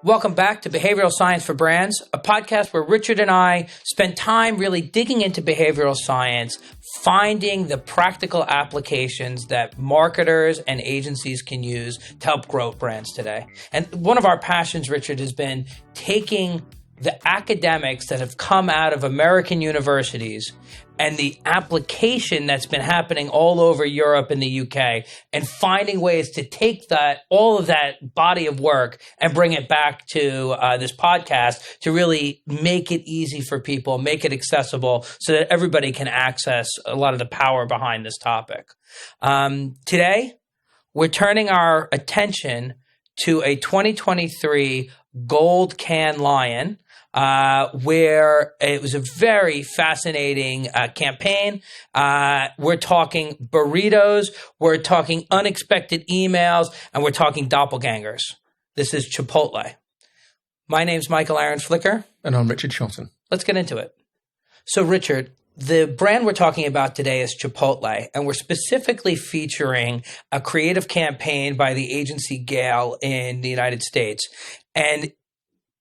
Welcome back to Behavioral Science for Brands, a podcast where Richard and I spend time really digging into behavioral science, finding the practical applications that marketers and agencies can use to help grow brands today. And one of our passions, Richard, has been taking the academics that have come out of American universities and the application that's been happening all over Europe and the UK, and finding ways to take all of that body of work and bring it back to this podcast to really make it easy for people, make it accessible so that everybody can access a lot of the power behind this topic. Today, we're turning our attention to a 2023 Gold Can Lion, where it was a very fascinating campaign. We're talking burritos, we're talking unexpected emails, and we're talking doppelgangers. This is Chipotle. My name's Michael Aaron Flicker. And I'm Richard Shotton. Let's get into it. So, Richard, the brand we're talking about today is Chipotle, and we're specifically featuring a creative campaign by the agency Gale in the United States. And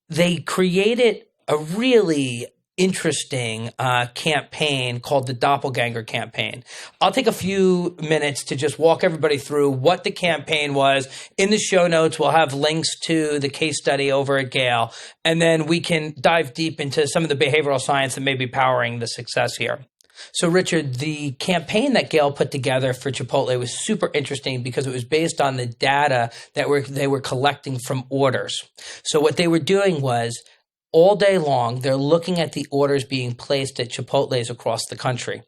they created a really interesting campaign called the Doppelganger campaign. I'll take a few minutes to just walk everybody through what the campaign was. In the show notes, we'll have links to the case study over at Gale, and then we can dive deep into some of the behavioral science that may be powering the success here. So, Richard, the campaign that Gale put together for Chipotle was super interesting because it was based on the data that they were collecting from orders. So what they were doing was, all day long, they're looking at the orders being placed at Chipotles across the country.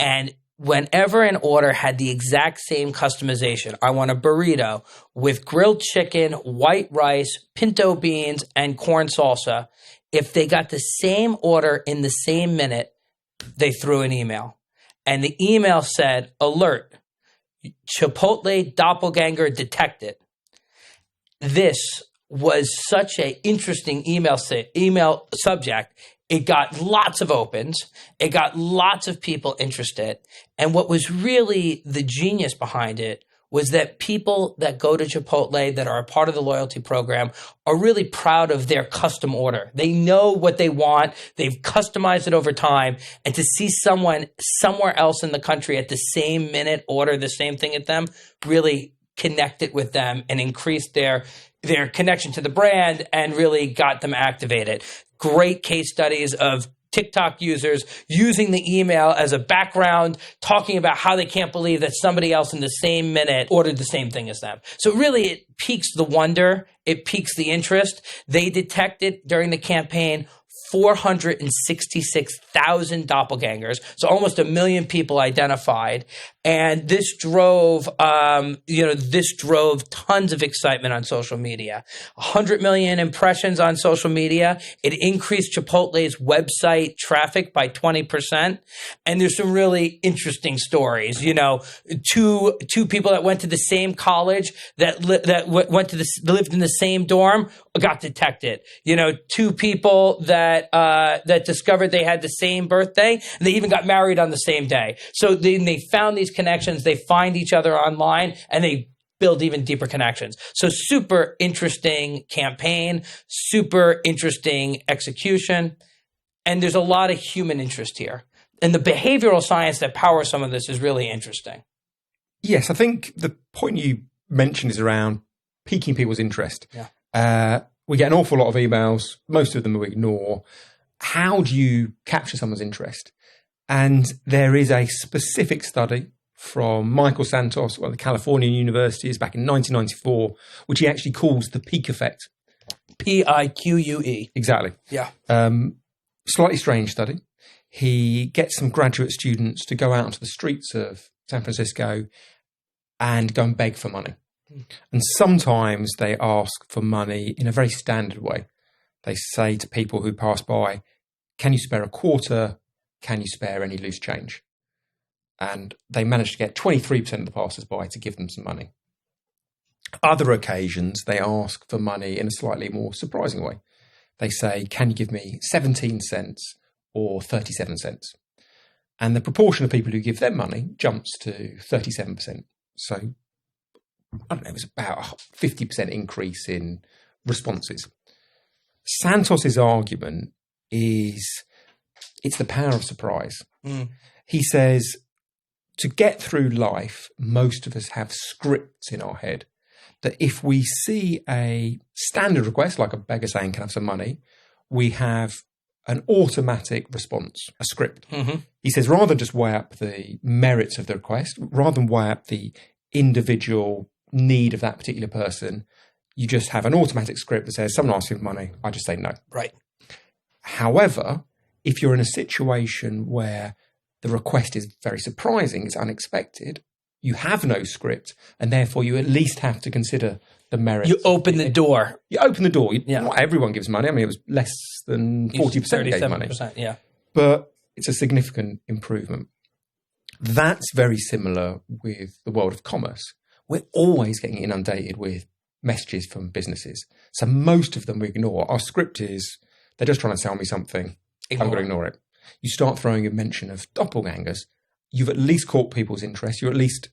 And whenever an order had the exact same customization, I want a burrito with grilled chicken, white rice, pinto beans, and corn salsa, if they got the same order in the same minute, they threw an email. And the email said, "Alert, Chipotle doppelganger detected." This was such an interesting email subject. It got lots of opens. It got lots of people interested. And what was really the genius behind it was that people that go to Chipotle that are a part of the loyalty program are really proud of their custom order. They know what they want. They've customized it over time. And to see someone somewhere else in the country at the same minute order the same thing at them really connected with them and increased their connection to the brand and really got them activated. Great case studies of TikTok users using the email as a background, talking about how they can't believe that somebody else in the same minute ordered the same thing as them. So really it piques the wonder, it piques the interest. They detected during the campaign 466,000 doppelgangers, so almost 1 million people identified, and this drove tons of excitement on social media. 100 million impressions on social media. It increased Chipotle's website traffic by 20%, and there's some really interesting stories. You know, two people that went to the same college that lived in the same dorm got detected. You know, two people that discovered they had the same birthday, and they even got married on the same day. So they found these connections, they find each other online, and they build even deeper connections. So super interesting campaign, super interesting execution, and there's a lot of human interest here. And the behavioral science that powers some of this is really interesting. Yes, I think the point you mentioned is around piquing people's interest. Yeah. We get an awful lot of emails, most of them we ignore. How do you capture someone's interest? And there is a specific study from Michael Santos, one of the Californian universities, back in 1994, which he actually calls the Pique Effect. Pique. Exactly. Yeah. Slightly strange study. He gets some graduate students to go out onto the streets of San Francisco and go and beg for money. And sometimes they ask for money in a very standard way. They say to people who pass by, "Can you spare a quarter? Can you spare any loose change?" And they manage to get 23% of the passers-by to give them some money. Other occasions, they ask for money in a slightly more surprising way. They say, "Can you give me 17 cents or 37 cents?" And the proportion of people who give them money jumps to 37%. So I don't know, it was about a 50% increase in responses. Santos's argument is it's the power of surprise. He says to get through life, most of us have scripts in our head that if we see a standard request, like a beggar saying, can I have some money, we have an automatic response, a script. He says, rather than just weigh up the merits of the request, rather than weigh up the individual need of that particular person, you just have an automatic script that says, someone asks you for money, I just say no. Right. However, if you're in a situation where the request is very surprising, it's unexpected, you have no script, and therefore you at least have to consider the merits. You open the door. You open the door. Not everyone gives money. I mean, it was less than 40% gave money. Yeah. But it's a significant improvement. That's very similar with the world of commerce. We're always getting inundated with messages from businesses. So most of them we ignore. Our script is, they're just trying to sell me something. I'm going to ignore it. You start throwing a mention of doppelgangers, you've at least caught people's interest. You're at least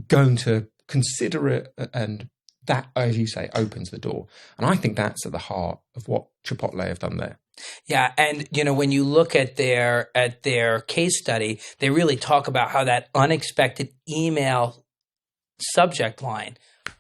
going to consider it, and that, as you say, opens the door. And I think that's at the heart of what Chipotle have done there. Yeah, and when you look at their case study, they really talk about how that unexpected email subject line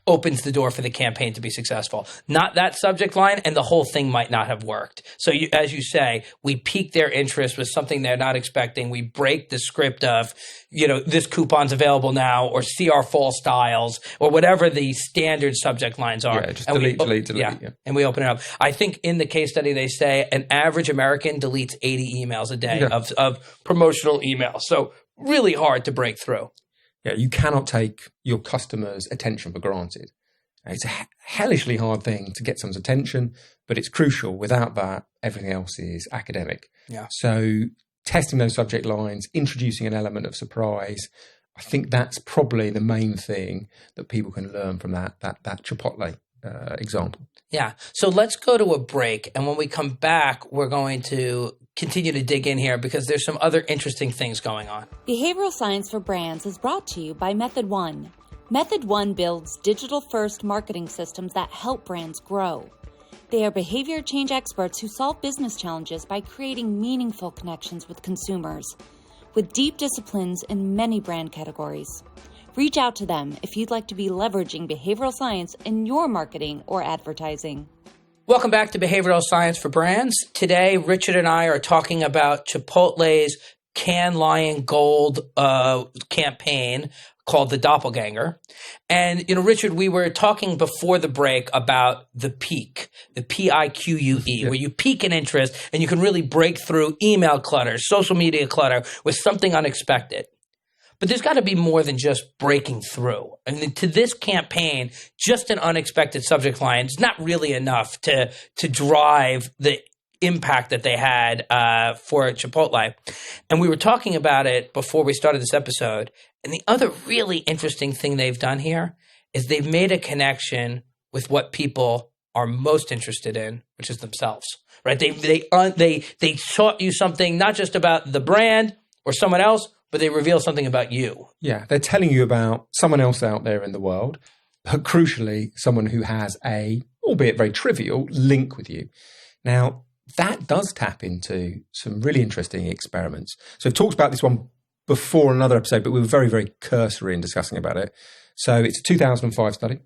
opens the door for the campaign to be successful. Not that subject line, and the whole thing might not have worked. So as you say, we pique their interest with something they're not expecting. We break the script of, this coupon's available now, or see our fall styles, or whatever the standard subject lines are. Yeah, just delete. Yeah, and we open it up. I think in the case study they say an average American deletes 80 emails a day of promotional emails. So really hard to break through. Yeah, you cannot take your customers' attention for granted. It's a hellishly hard thing to get someone's attention, but it's crucial. Without that, everything else is academic. Yeah. So testing those subject lines, introducing an element of surprise, I think that's probably the main thing that people can learn from that Chipotle example. Yeah. So let's go to a break. And when we come back, we're going to continue to dig in here because there's some other interesting things going on. Behavioral Science for Brands is brought to you by Method One. Method One builds digital-first marketing systems that help brands grow. They are behavior change experts who solve business challenges by creating meaningful connections with consumers, with deep disciplines in many brand categories. Reach out to them if you'd like to be leveraging behavioral science in your marketing or advertising. Welcome back to Behavioral Science for Brands. Today, Richard and I are talking about Chipotle's Cannes Lion Gold campaign called the Doppelganger. And, Richard, we were talking before the break about the Pique, the Pique, where you pique an interest and you can really break through email clutter, social media clutter with something unexpected. But there's got to be more than just breaking through. And to this campaign, just an unexpected subject line is not really enough to drive the impact that they had for Chipotle. And we were talking about it before we started this episode. And the other really interesting thing they've done here is they've made a connection with what people are most interested in, which is themselves, right? They taught you something not just about the brand or someone else, but they reveal something about you. Yeah, they're telling you about someone else out there in the world, but crucially, someone who has a, albeit very trivial, link with you. Now, that does tap into some really interesting experiments. So we've talked about this one before in another episode, but we were very, very cursory in discussing about it. So it's a 2005 study,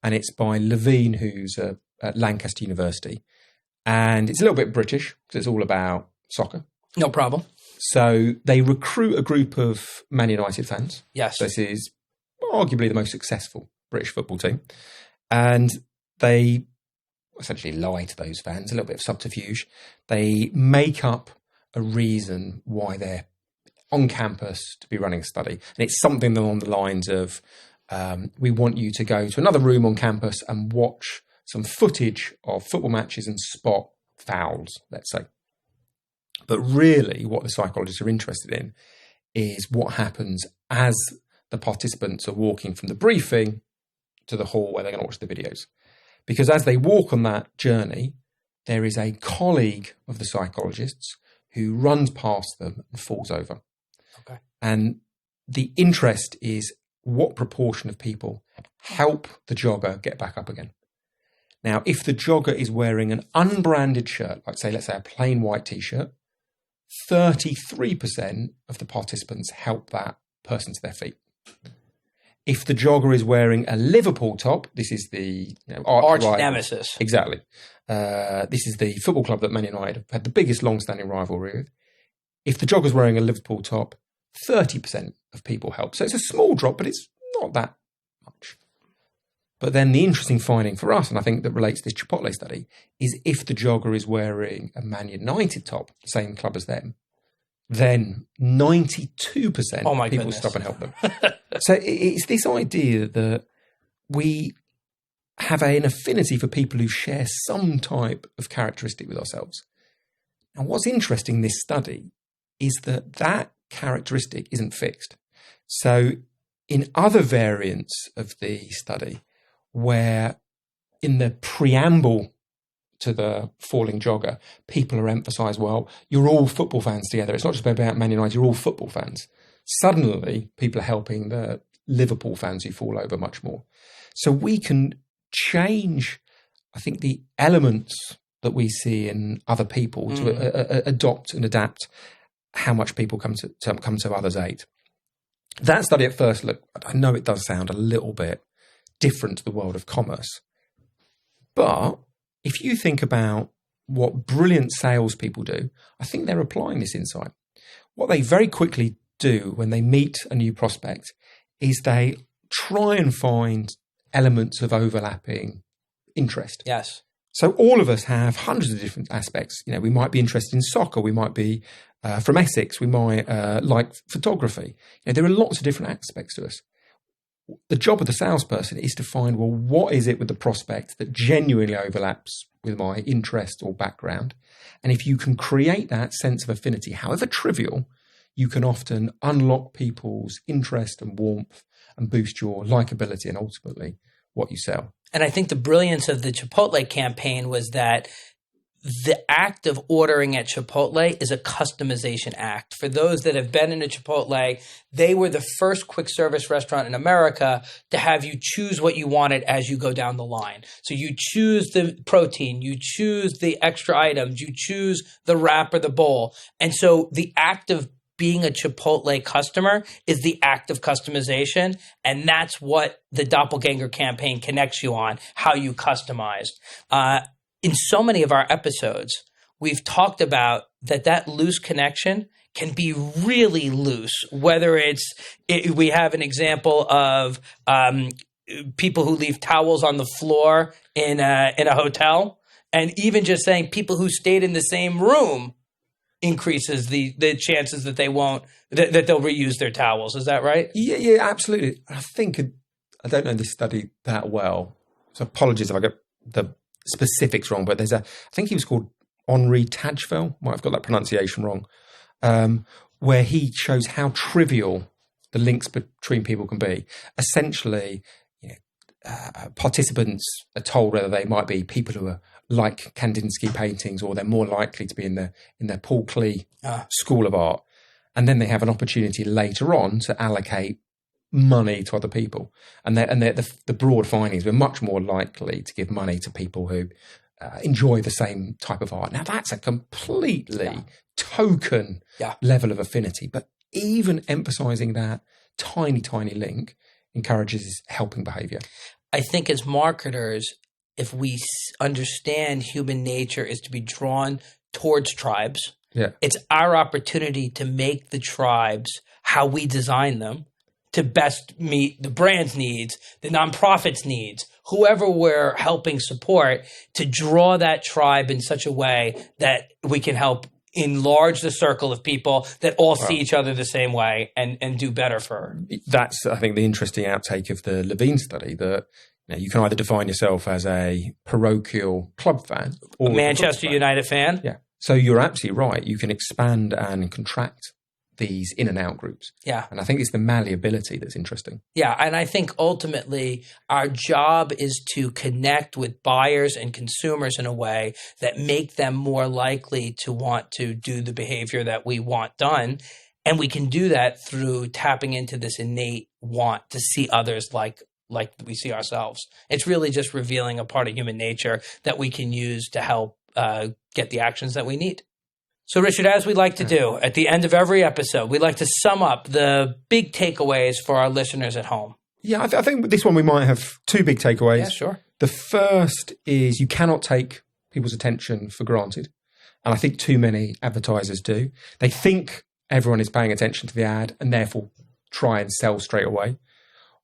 and it's by Levine, who's at Lancaster University. And it's a little bit British, because it's all about soccer. No problem. So they recruit a group of Man United fans. Yes. This is arguably the most successful British football team. And they essentially lie to those fans, a little bit of subterfuge. They make up a reason why they're on campus to be running a study. And it's something along the lines of, we want you to go to another room on campus and watch some footage of football matches and spot fouls, let's say. But really what the psychologists are interested in is what happens as the participants are walking from the briefing to the hall where they're going to watch the videos. Because as they walk on that journey, there is a colleague of the psychologists who runs past them and falls over. Okay. And the interest is what proportion of people help the jogger get back up again. Now, if the jogger is wearing an unbranded shirt, like let's say a plain white t-shirt, 33% of the participants help that person to their feet. If the jogger is wearing a Liverpool top, this is the arch nemesis. Exactly. This is the football club that Man United have had the biggest long-standing rivalry with. If the jogger's wearing a Liverpool top, 30% of people help. So it's a small drop, but it's not that much. But then the interesting finding for us, and I think that relates to this Chipotle study, is if the jogger is wearing a Man United top, the same club as them, then 92% of people stop and help them. So it's this idea that we have an affinity for people who share some type of characteristic with ourselves. And what's interesting in this study is that characteristic isn't fixed. So in other variants of the study, where in the preamble to the falling jogger, people are emphasised, well, you're all football fans together. It's not just about Man United, you're all football fans. Suddenly, people are helping the Liverpool fans who fall over much more. So we can change, I think, the elements that we see in other people to adopt and adapt how much people come to others' aid. That study at first look, I know it does sound a little bit different to the world of commerce, but if you think about what brilliant salespeople do, I think they're applying this insight. What they very quickly do when they meet a new prospect is they try and find elements of overlapping interest. Yes. So all of us have hundreds of different aspects. We might be interested in soccer. We might be from Essex. We might like photography. There are lots of different aspects to us. The job of the salesperson is to find, well, what is it with the prospect that genuinely overlaps with my interest or background? And if you can create that sense of affinity, however trivial, you can often unlock people's interest and warmth and boost your likability and ultimately what you sell. And I think the brilliance of the Chipotle campaign was that the act of ordering at Chipotle is a customization act. For those that have been in a Chipotle, they were the first quick service restaurant in America to have you choose what you wanted as you go down the line. So you choose the protein, you choose the extra items, you choose the wrap or the bowl. And so the act of being a Chipotle customer is the act of customization. And that's what the Doppelganger campaign connects you on, how you customized. In so many of our episodes, we've talked about that loose connection can be really loose, whether we have an example of people who leave towels on the floor in a hotel, and even just saying people who stayed in the same room increases the chances that that they'll reuse their towels. Is that right? Yeah, absolutely. I think, I don't know this study that well, so apologies if I get the specifics wrong, but I think he was called Henri Tajfel, might have got that pronunciation wrong, where he shows how trivial the links between people can be. Essentially, participants are told whether they might be people who are like Kandinsky paintings, or they're more likely to be in their Paul Klee School of Art, and then they have an opportunity later on to allocate money to other people, and the broad findings, we're much more likely to give money to people who enjoy the same type of art. Now that's a completely token level of affinity, but even emphasizing that tiny link encourages helping behavior. I think as marketers, if we understand human nature is to be drawn towards tribes, it's our opportunity to make the tribes how we design them to best meet the brand's needs, the nonprofit's needs, whoever we're helping support, to draw that tribe in such a way that we can help enlarge the circle of people that all see each other the same way and do better for her. That's, I think, the interesting outtake of the Levine study, that you can either define yourself as a parochial club fan or a Manchester United fan. Yeah. So you're absolutely right. You can expand and contract these in and out groups. Yeah. And I think it's the malleability that's interesting. Yeah. And I think ultimately our job is to connect with buyers and consumers in a way that make them more likely to want to do the behavior that we want done. And we can do that through tapping into this innate want to see others like like we see ourselves. It's really just revealing a part of human nature that we can use to help get the actions that we need. So, Richard, as we like to do at the end of every episode, we like to sum up the big takeaways for our listeners at home. Yeah, I think with this one we might have two big takeaways. Yeah, sure. The first is you cannot take people's attention for granted. And I think too many advertisers do. They think everyone is paying attention to the ad and therefore try and sell straight away.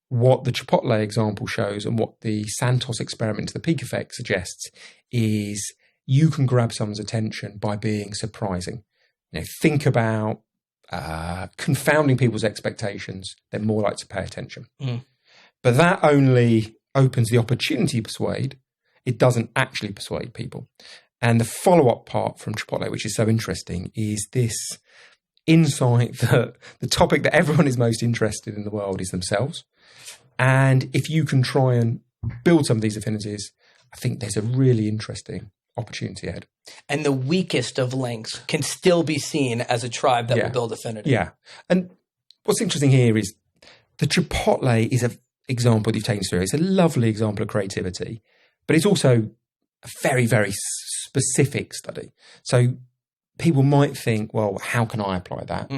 What the Chipotle example shows and what the Santos experiment to the Pique Effect suggests is you can grab someone's attention by being surprising. Think about confounding people's expectations. They're more likely to pay attention. But that only opens the opportunity to persuade. It doesn't actually persuade people. And the follow-up part from Chipotle, which is so interesting, is this insight that the topic that everyone is most interested in the world is themselves. And if you can try and build some of these affinities, I think there's a really interesting opportunity ahead. And the weakest of links can still be seen as a tribe that will build affinity. Yeah. And what's interesting here is the Chipotle is an example that you've taken through. It's a lovely example of creativity, but it's also a very, very specific study. So people might think, well, how can I apply that?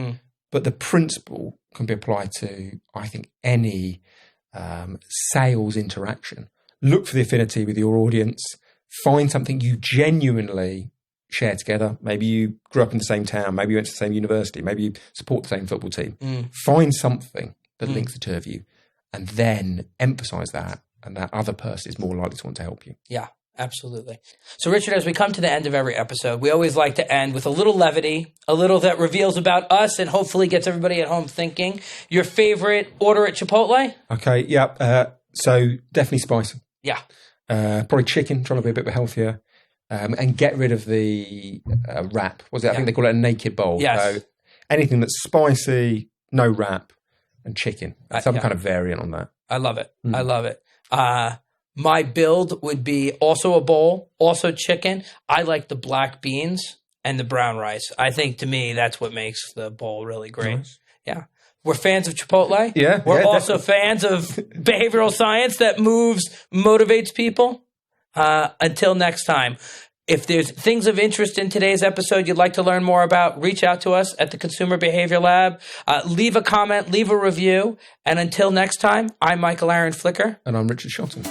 But the principle can be applied to, I think, any sales interaction. Look for the affinity with your audience. Find something you genuinely share together. Maybe you grew up in the same town. Maybe you went to the same university. Maybe you support the same football team. Find something that links the two of you and then emphasize that. And that other person is more likely to want to help you. Yeah, absolutely. So, Richard, as we come to the end of every episode, we always like to end with a little levity, a little that reveals about us and hopefully gets everybody at home thinking. Your favorite order at Chipotle? Okay, yeah. So definitely spicy. Yeah. Probably chicken, trying to be a bit healthier, and get rid of the wrap. Was it? I think they call it a naked bowl. Yes. So anything that's spicy, no wrap, and chicken. Some kind of variant on that. I love it. I love it. My build would be also a bowl, also chicken. I like the black beans and the brown rice. I think to me that's what makes the bowl really great. Nice. Yeah. We're fans of Chipotle. Yeah. We're also fans of behavioral science that motivates people. Until next time, if there's things of interest in today's episode you'd like to learn more about, reach out to us at the Consumer Behavior Lab. Leave a comment, leave a review. And until next time, I'm Michael Aaron Flicker. And I'm Richard Shelton.